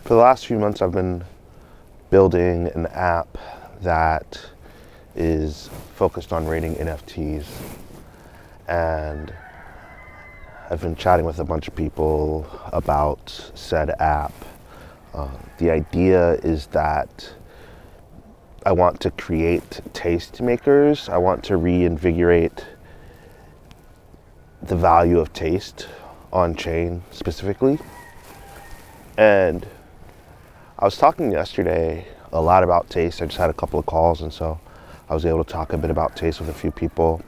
For the last few months, I've been building an app that is focused on rating NFTs. And I've been chatting with a bunch of people about said app. The idea is that I want to create tastemakers. I want to reinvigorate the value of taste on chain specifically. And I was talking yesterday a lot about taste. I just had a couple of calls, and so I was able to talk a bit about taste with a few people.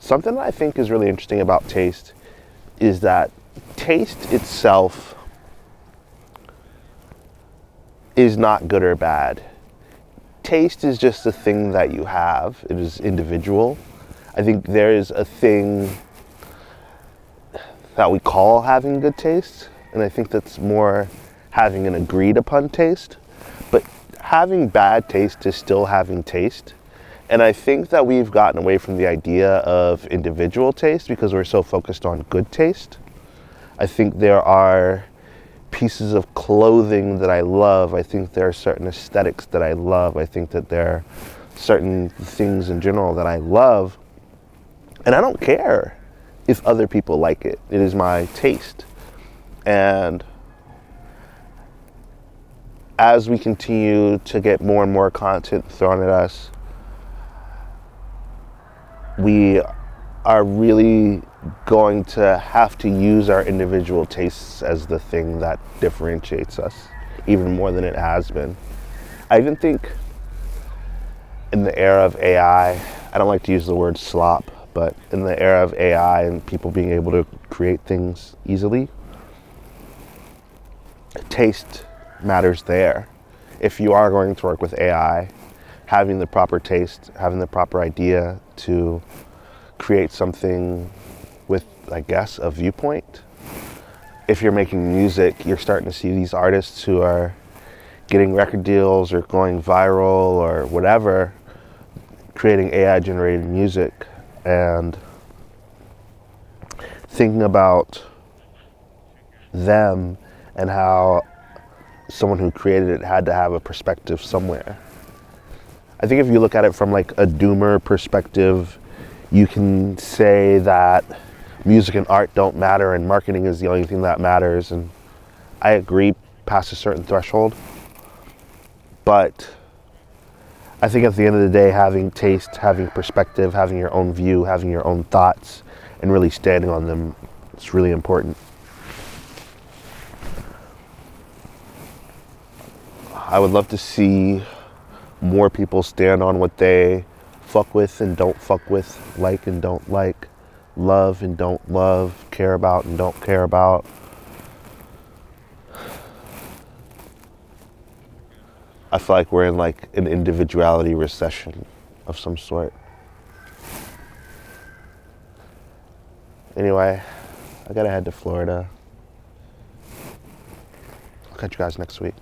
Something that I think is really interesting about taste is that taste itself is not good or bad. Taste is just a thing that you have. It is individual. I think there is a thing that we call having good taste, and I think that's more having an agreed upon taste. But having bad taste is still having taste. And I think that we've gotten away from the idea of individual taste because we're so focused on good taste. I think there are pieces of clothing that I love. I think there are certain aesthetics that I love. I think that there are certain things in general that I love. And I don't care if other people like it. It is my taste. And as we continue to get more and more content thrown at us, we are really going to have to use our individual tastes as the thing that differentiates us, even more than it has been. I even think in the era of AI, I don't like to use the word slop, but in the era of AI and people being able to create things easily, taste matters there. If you are going to work with AI, having the proper taste, having the proper idea to create something with, I guess, a viewpoint. If you're making music, you're starting to see these artists who are getting record deals or going viral or whatever, creating AI-generated music, and thinking about them and how someone who created it had to have a perspective somewhere. I think if you look at it from like a doomer perspective, you can say that music and art don't matter and marketing is the only thing that matters. And I agree past a certain threshold. But I think at the end of the day, having taste, having perspective, having your own view, having your own thoughts, and really standing on them, it's really important. I would love to see more people stand on what they fuck with and don't fuck with, like and don't like, love and don't love, care about and don't care about. I feel like we're in like an individuality recession of some sort. Anyway, I gotta head to Florida. I'll catch you guys next week.